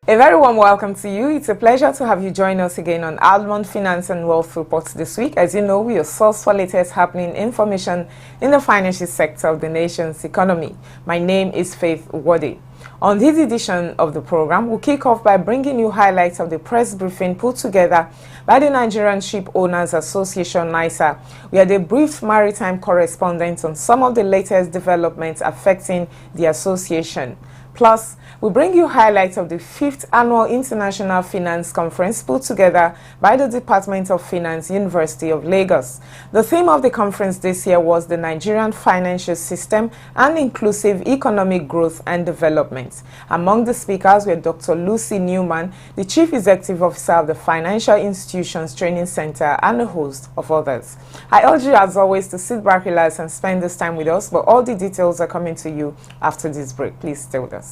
A very warm welcome to you. It's a pleasure to have you join us again on Almond Finance and Wealth Reports this week. As you know, we are source for latest happening information in the financial sector of the nation's economy. My name is Faith Wade. On this edition of the program, we'll kick off by bringing you highlights of the press briefing put together by the Nigerian Ship Owners Association, NISA, where they briefed maritime correspondents on some of the latest developments affecting the association. Plus, we bring you highlights of the 5th Annual International Finance Conference put together by the Department of Finance, University of Lagos. The theme of the conference this year was the Nigerian Financial System and Inclusive Economic Growth and Development. Among the speakers were Dr. Lucy Newman, the Chief Executive Officer of the Financial Institutions Training Center, and a host of others. I urge you, as always, to sit back, relax, and spend this time with us, but all the details are coming to you after this break. Please stay with us.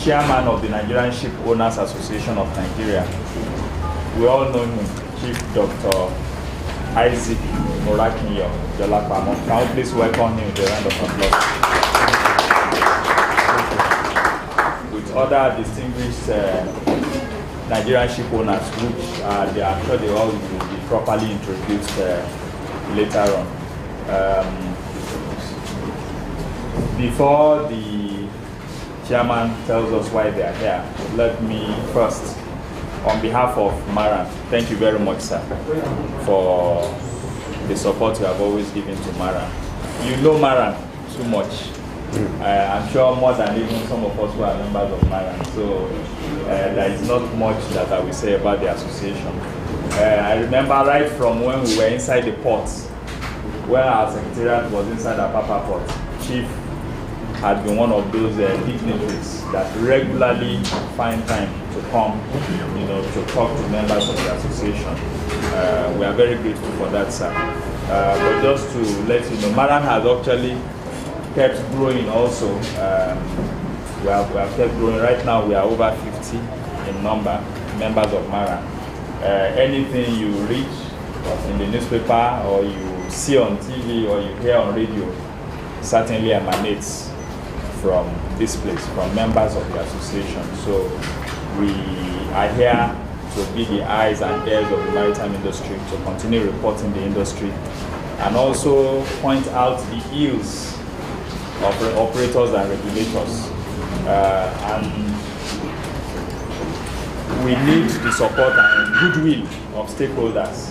Chairman of the Nigerian Ship Owners Association of Nigeria. We all know him, Chief Dr. Isaac Morakinyo Jalapamo. Can we please welcome him with a round of applause? With other distinguished Nigerian ship owners, which I'm sure they all will be properly introduced later on. Before the Chairman tells us why they are here, let me first, on behalf of Maran, thank you very much, sir, for the support you have always given to Maran. You know Maran too much. I'm sure more than even some of us who are members of Maran. So there is not much that I will say about the association. I remember right from when we were inside the port, where our secretariat was inside the Papa port, Chief had been one of those dignitaries that regularly find time to come, to talk to members of the association. We are very grateful for that, sir. But just to let you know, Maran has actually kept growing also. We have kept growing. Right now, we are over 50 in number, members of Maran. Anything you read in the newspaper or you see on TV or you hear on radio certainly emanates from this place, from members of the association. So we are here to be the eyes and ears of the maritime industry, to continue reporting the industry, and also point out the ills of operators and regulators. And we need the support and goodwill of stakeholders.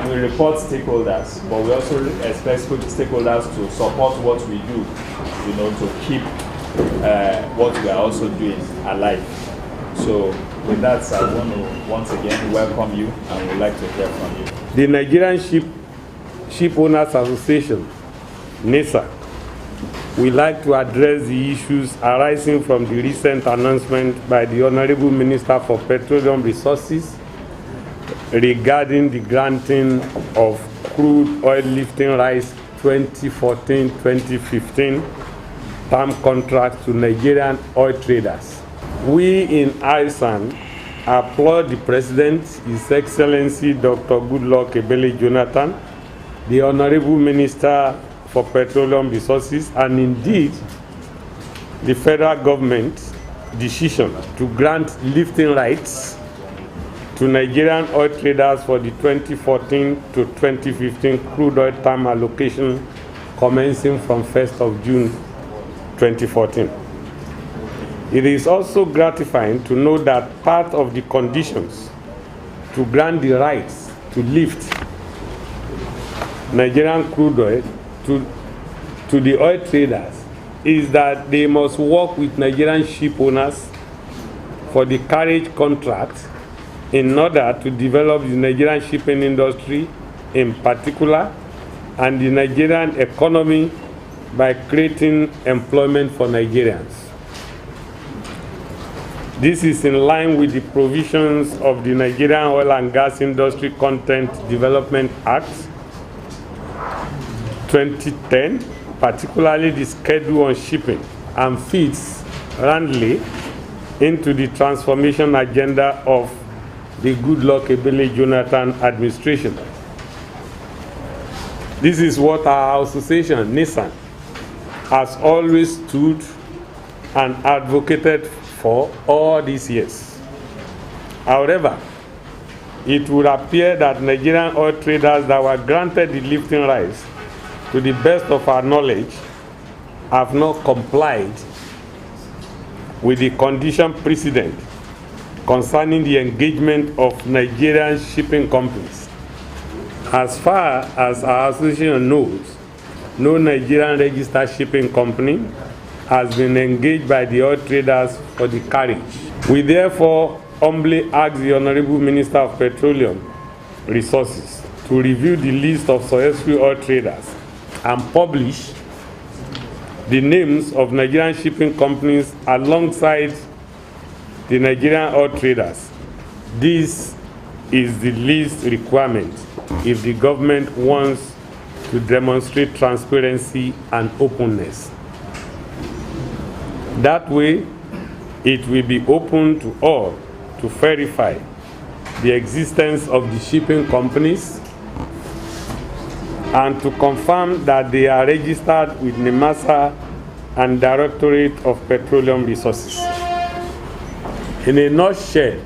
We report stakeholders, but we also expect stakeholders to support what we do, to keep what we are also doing alive. So with that, I want to once again welcome you and would like to hear from you. The Nigerian Ship Owners Association, NISA, we like to address the issues arising from the recent announcement by the Honorable Minister for Petroleum Resources regarding the granting of crude oil lifting rights 2014-2015 term contracts to Nigerian oil traders. We in ISAN applaud the President, His Excellency Dr. Goodluck Ebele Jonathan, the Honorable Minister for Petroleum Resources, and indeed the federal government's decision to grant lifting rights to Nigerian oil traders for the 2014 to 2015 crude oil term allocation commencing from 1st of June 2014. It is also gratifying to know that part of the conditions to grant the rights to lift Nigerian crude oil to the oil traders is that they must work with Nigerian ship owners for the carriage contract in order to develop the Nigerian shipping industry in particular and the Nigerian economy by creating employment for Nigerians. This is in line with the provisions of the Nigerian Oil and Gas Industry Content Development Act 2010, particularly the schedule on shipping, and fits roundly into the transformation agenda of the Goodluck Ebele Jonathan administration. This is what our association, NISAN, has always stood and advocated for all these years. However, it would appear that Nigerian oil traders that were granted the lifting rights, to the best of our knowledge, have not complied with the condition precedent concerning the engagement of Nigerian shipping companies. As far as our association knows, no Nigerian registered shipping company has been engaged by the oil traders for the carriage. We therefore humbly ask the Honorable Minister of Petroleum Resources to review the list of successful oil traders and publish the names of Nigerian shipping companies alongside the Nigerian oil traders. This is the least requirement if the government wants to demonstrate transparency and openness. That way, it will be open to all to verify the existence of the shipping companies and to confirm that they are registered with NIMASA and Directorate of Petroleum Resources. In a nutshell,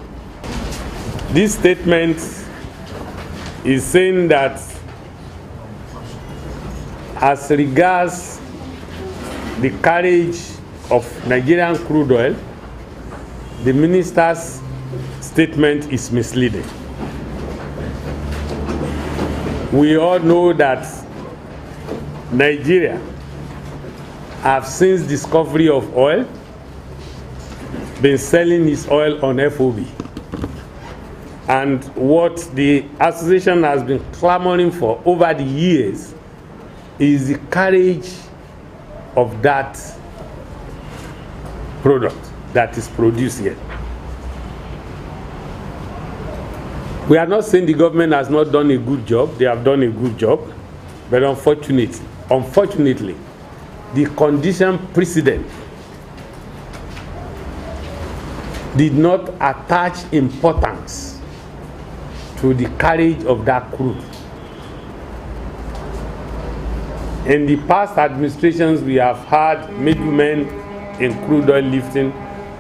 this statement is saying that as regards the carriage of Nigerian crude oil, the minister's statement is misleading. We all know that Nigeria have since discovery of oil been selling its oil on FOB. And what the association has been clamoring for over the years is the carriage of that product that is produced here. We are not saying the government has not done a good job. They have done a good job. But unfortunately, the condition precedent did not attach importance to the carriage of that crude. In the past administrations, we have had middlemen in crude oil lifting.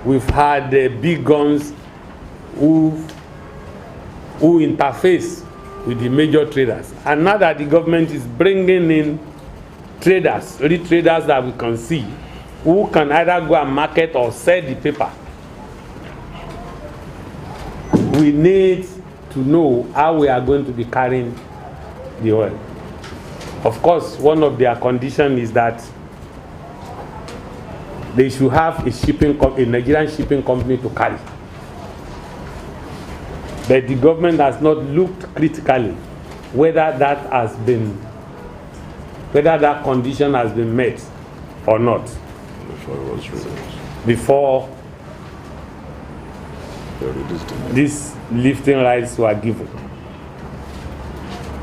We've had big guns who interface with the major traders. And now that the government is bringing in traders, traders that we can see, who can either go and market or sell the paper, we need to know how we are going to be carrying the oil. Of course, one of their conditions is that they should have a Nigerian shipping company to carry. But the government has not looked critically whether that condition has been met or not before these lifting rights were given.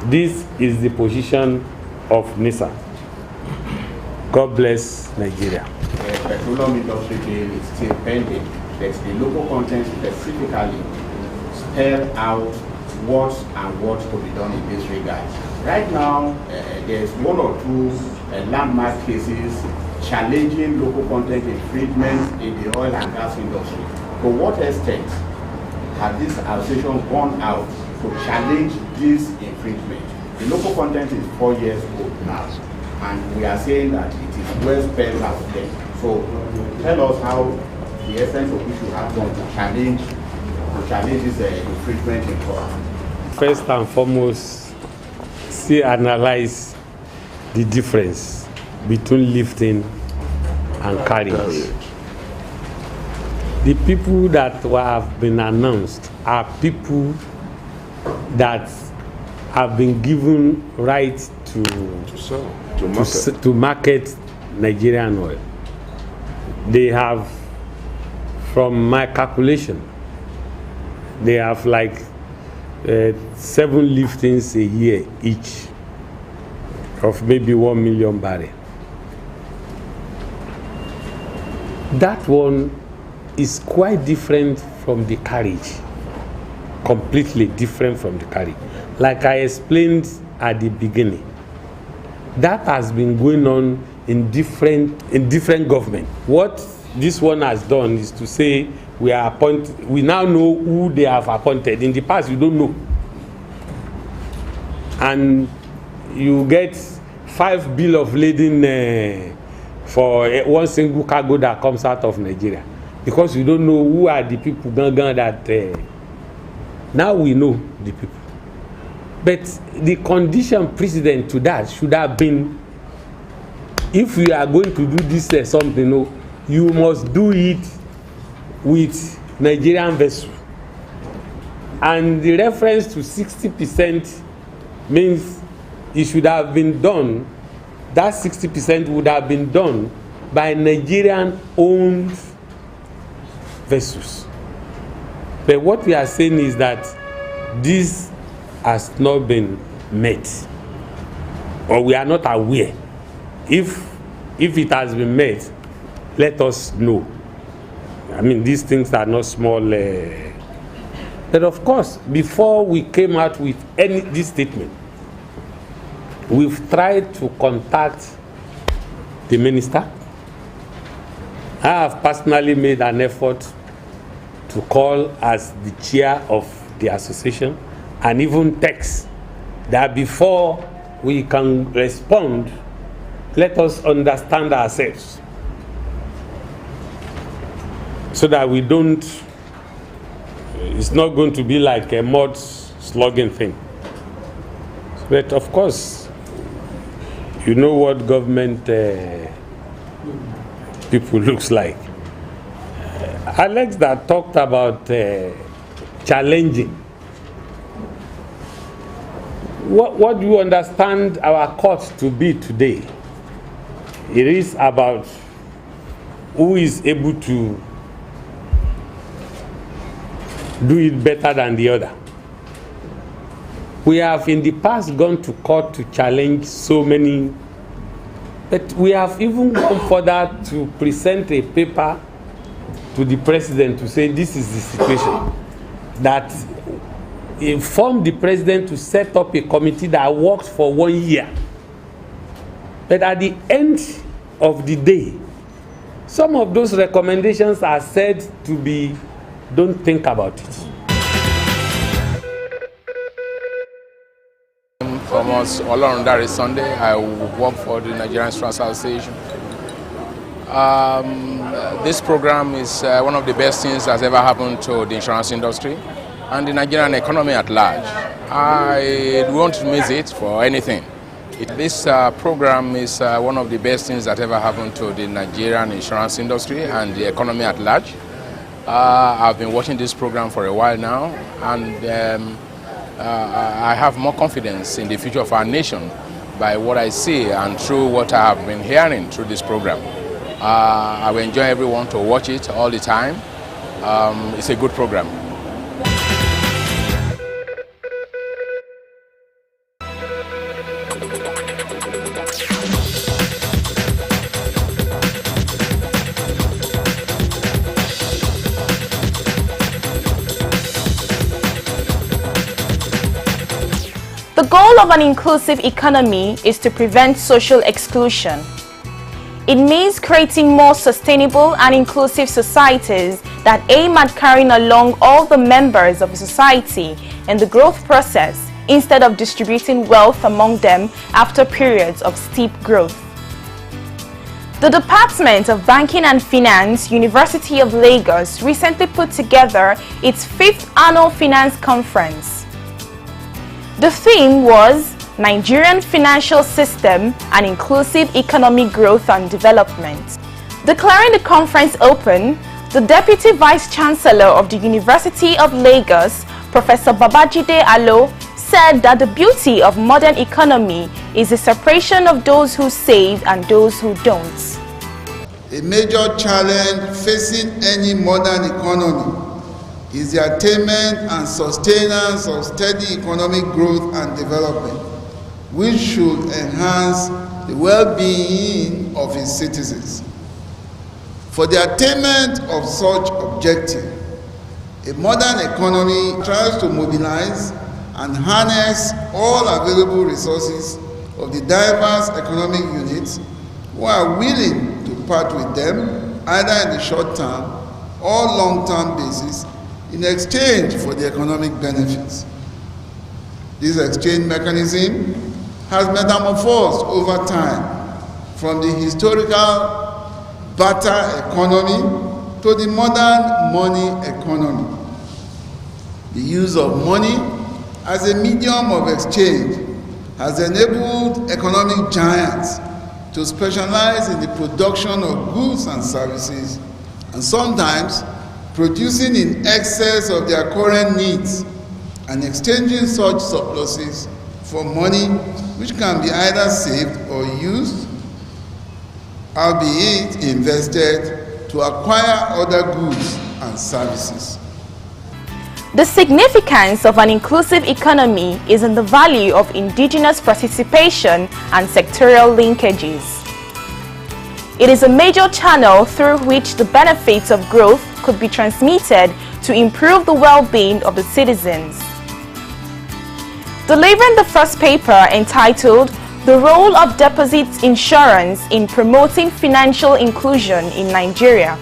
This is the position of NISA. God bless Nigeria. The petroleum industry bill is still pending. There's the local content specifically spell out what could be done in this regard. Right now, there's one or two landmark cases challenging local content infringement in the oil and gas industry. To what extent has this association gone out to challenge this infringement? The local content is 4 years old now, and we are saying that it is well spelled out there. So tell us how the essence of which you have done to challenge this infringement in court. First and foremost, see, analyze the difference between lifting and carriage. The people that have been announced are people that have been given right to market Nigerian oil. They have, from my calculation, they have like 7 liftings a year each. of maybe 1 million barrels. That one is quite different from the carriage, completely different from the carriage. Like I explained at the beginning, that has been going on in different government. What this one has done is to say we now know who they have appointed. In the past, you don't know. And you get 5 bill of lading for one single cargo that comes out of Nigeria, because you don't know who are the people that now we know the people. But the condition precedent to that should have been, if we are going to do this something, you must do it with Nigerian vessel. And the reference to 60% means it should have been done, that 60% would have been done by Nigerian-owned vessels. But what we are saying is that this has not been met, or we are not aware. If it has been met, let us know. I mean, these things are not small. But of course, before we came out with this statement, we've tried to contact the minister. I have personally made an effort to call as the chair of the association, and even text that before we can respond, let us understand ourselves, so that we don't, it's not going to be like a mud slugging thing. But of course, you know what government people looks like. Alex that talked about challenging. What do you understand our court to be today? It is about who is able to do it better than the other. We have in the past gone to court to challenge so many, but we have even gone further to present a paper to the president to say this is the situation, that inform the president to set up a committee that works for 1 year. But at the end of the day, some of those recommendations are said to be, don't think about it. From us, Almond, that is Sunday. I work for the Nigerian Insurance Association. This program is one of the best things that's ever happened to the insurance industry and the Nigerian economy at large. I won't miss it for anything. This program is one of the best things that ever happened to the Nigerian insurance industry and the economy at large. I've been watching this program for a while now, and I have more confidence in the future of our nation by what I see and through what I have been hearing through this program. I will enjoy everyone to watch it all the time. It's a good program. The goal of an inclusive economy is to prevent social exclusion. It means creating more sustainable and inclusive societies that aim at carrying along all the members of a society in the growth process instead of distributing wealth among them after periods of steep growth. The Department of Banking and Finance, University of Lagos, recently put together its 5th annual finance conference. The theme was Nigerian Financial System and Inclusive Economic Growth and Development. Declaring the conference open, the Deputy Vice Chancellor of the University of Lagos, Professor Babajide Alo, said that the beauty of modern economy is the separation of those who save and those who don't. A major challenge facing any modern economy is the attainment and sustenance of steady economic growth and development, which should enhance the well-being of its citizens. For the attainment of such objective, a modern economy tries to mobilize and harness all available resources of the diverse economic units who are willing to part with them either in the short term or long-term basis in exchange for the economic benefits. This exchange mechanism has metamorphosed over time from the historical barter economy to the modern money economy. The use of money as a medium of exchange has enabled economic giants to specialize in the production of goods and services, and sometimes producing in excess of their current needs and exchanging such surpluses for money which can be either saved or used, albeit invested, to acquire other goods and services. The significance of an inclusive economy is in the value of indigenous participation and sectorial linkages. It is a major channel through which the benefits of growth could be transmitted to improve the well-being of the citizens. Delivering the first paper entitled "The Role of Deposit Insurance in Promoting Financial Inclusion in Nigeria,"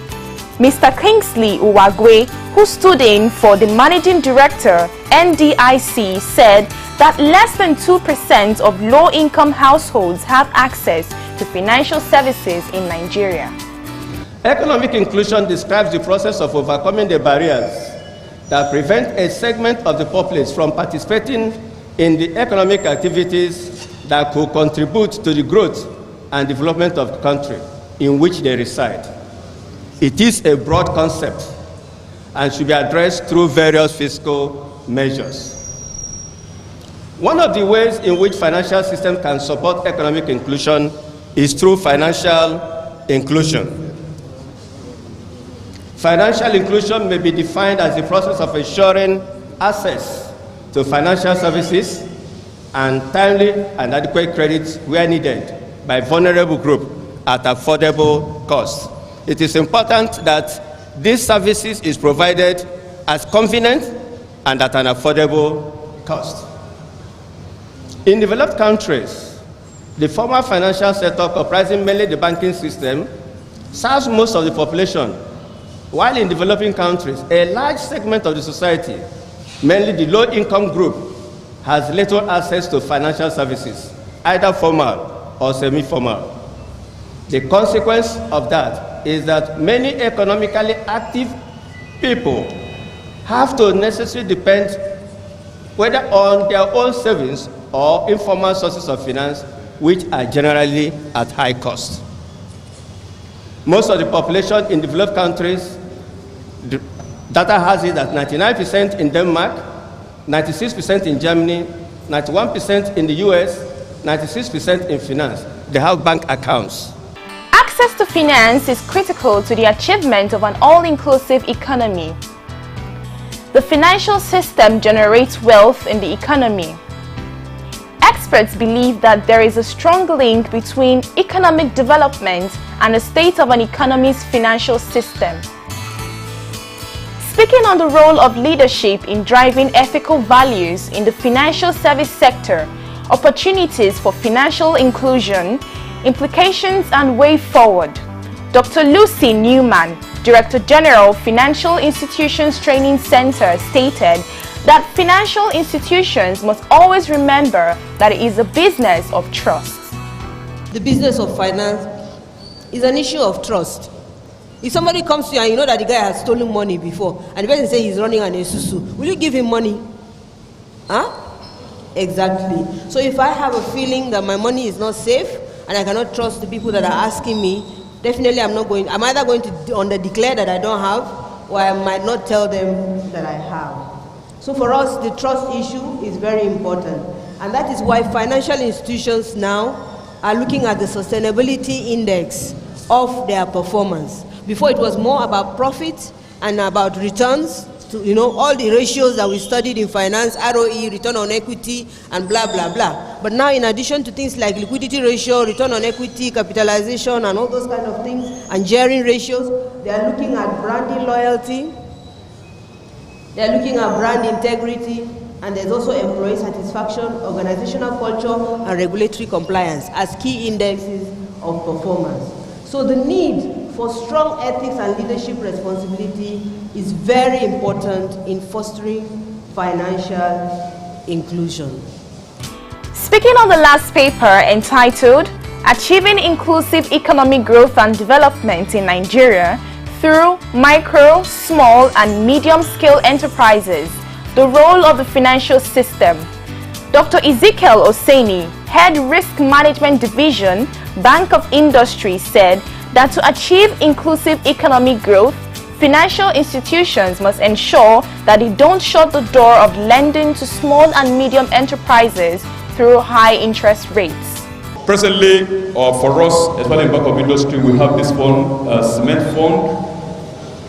Mr. Kingsley Uwagwe, who stood in for the Managing Director, NDIC, said that less than 2% of low-income households have access to financial services in Nigeria. Economic inclusion describes the process of overcoming the barriers that prevent a segment of the populace from participating in the economic activities that could contribute to the growth and development of the country in which they reside. It is a broad concept and should be addressed through various fiscal measures. One of the ways in which financial systems can support economic inclusion is through financial inclusion. Financial inclusion may be defined as the process of ensuring access to financial services and timely and adequate credit where needed by vulnerable groups at affordable costs. It is important that these services is provided as convenient and at an affordable cost. In developed countries, the formal financial setup comprising mainly the banking system serves most of the population, while in developing countries, a large segment of the society, mainly the low-income group, has little access to financial services, either formal or semi-formal. The consequence of that is that many economically active people have to necessarily depend whether on their own savings or informal sources of finance, which are generally at high cost. Most of the population in developed countries, the data has it that 99% in Denmark, 96% in Germany, 91% in the US, 96% in finance. They have bank accounts. Access to finance is critical to the achievement of an all-inclusive economy. The financial system generates wealth in the economy. Experts believe that there is a strong link between economic development and the state of an economy's financial system. Speaking on the role of leadership in driving ethical values in the financial service sector, opportunities for financial inclusion, implications and way forward, Dr. Lucy Newman, Director General, Financial Institutions Training Center, stated that financial institutions must always remember that it is a business of trust. The business of finance is an issue of trust. If somebody comes to you and you know that the guy has stolen money before, and the person says he's running an esusu, will you give him money? Huh? Exactly. So if I have a feeling that my money is not safe and I cannot trust the people that are asking me, definitely I'm either going to under-declare that I don't have, or I might not tell them that I have. So for us, the trust issue is very important. And that is why financial institutions now are looking at the sustainability index of their performance. Before it was more about profit and about returns. to, all the ratios that we studied in finance, ROE, return on equity, and blah, blah, blah. But now, in addition to things like liquidity ratio, return on equity, capitalization, and all those kind of things, and gearing ratios, they are looking at branding loyalty, they are looking at brand integrity, and there's also employee satisfaction, organizational culture, and regulatory compliance as key indexes of performance. So the need for strong ethics and leadership responsibility is very important in fostering financial inclusion. Speaking on the last paper entitled Achieving Inclusive Economic Growth and Development in Nigeria Through Micro, Small and Medium-Scale Enterprises, the Role of the Financial System, Dr. Ezekiel Oseni, Head Risk Management Division, Bank of Industry, said that to achieve inclusive economic growth, financial institutions must ensure that they don't shut the door of lending to small and medium enterprises through high interest rates. Presently, for us, especially in Bank of Industry, we have this fund, cement fund,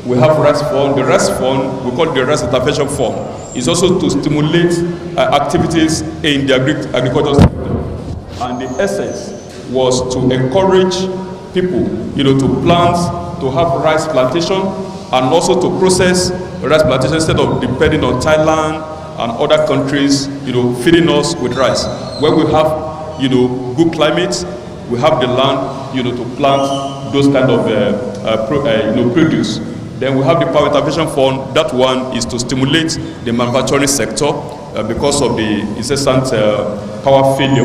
we have REST fund. The REST fund, we call it the REST Intervention Fund, is also to stimulate activities in the agricultural sector. And the essence was to encourage people, to plant, to have rice plantation, and also to process rice plantation instead of depending on Thailand and other countries, feeding us with rice. When we have, good climate, we have the land, to plant those kind of produce. Then we have the Power Intervention Fund. That one is to stimulate the manufacturing sector because of the incessant power failure.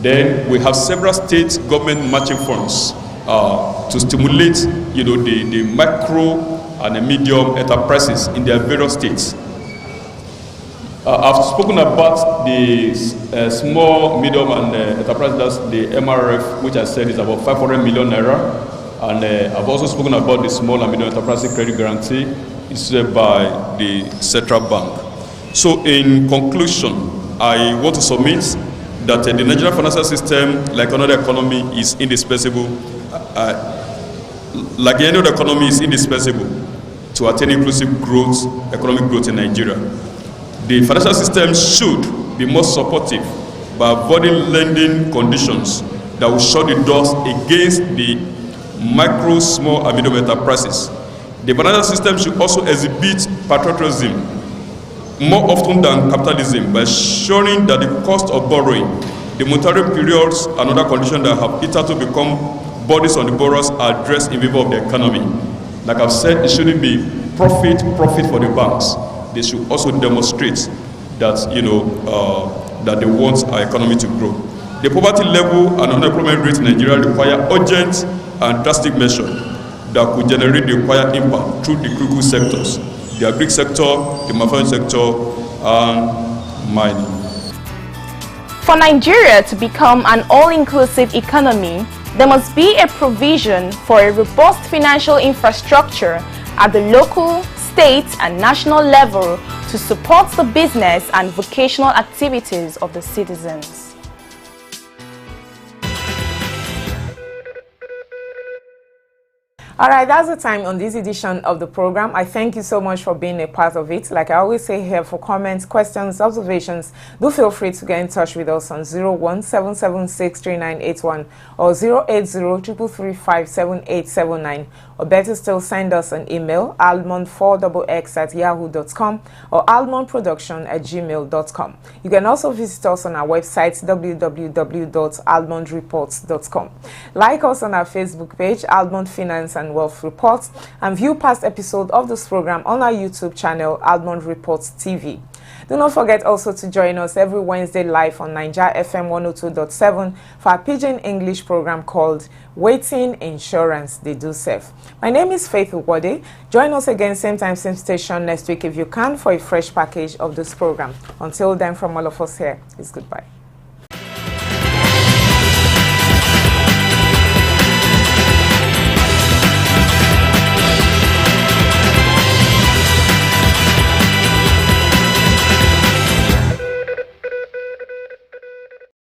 Then we have several state government matching funds to stimulate, the micro and the medium enterprises in their various states. I've spoken about the small, medium, and enterprise. That's the MRF, which I said is about 500 million naira. And I've also spoken about the small and medium enterprise credit guarantee issued by the Central Bank. So, in conclusion, I want to submit that the Nigerian financial system, like another economy, is indispensable. Like any other economy, is indispensable to attain inclusive growth, economic growth in Nigeria. The financial system should be more supportive by avoiding lending conditions that will shut the doors against the micro, small, and medium enterprises. The financial system should also exhibit patriotism more often than capitalism by ensuring that the cost of borrowing, the monetary periods, and other conditions that have hitherto become burdens on the borrowers are addressed in favor of the economy. Like I've said, it shouldn't be profit for the banks. They should also demonstrate that that they want our economy to grow. The poverty level and unemployment rate in Nigeria require urgent and drastic measures that could generate the required impact through the critical sectors, the agri sector, the manufacturing sector, and mining. For Nigeria to become an all-inclusive economy, there must be a provision for a robust financial infrastructure at the local, state, and national level to support the business and vocational activities of the citizens. All right, that's the time on this edition of the program. I thank you so much for being a part of it. Like I always say here, for comments, questions, observations, do feel free to get in touch with us on 017763981 or 08033357879, or better still, send us an email, almond4xx@yahoo.com or almondproduction@gmail.com. You can also visit us on our website, www.almondreports.com. Like us on our Facebook page, Almond Finance and Wealth Reports, and view past episodes of this program on our YouTube channel, Almond Reports TV. Do not forget also to join us every Wednesday live on Niger FM 102.7 for our Pidgin English program called Waiting Insurance They Do Save. My name is Faith Uwode. Join us again same time, same station next week if you can for a fresh package of this program. Until then, from all of us here, it's goodbye.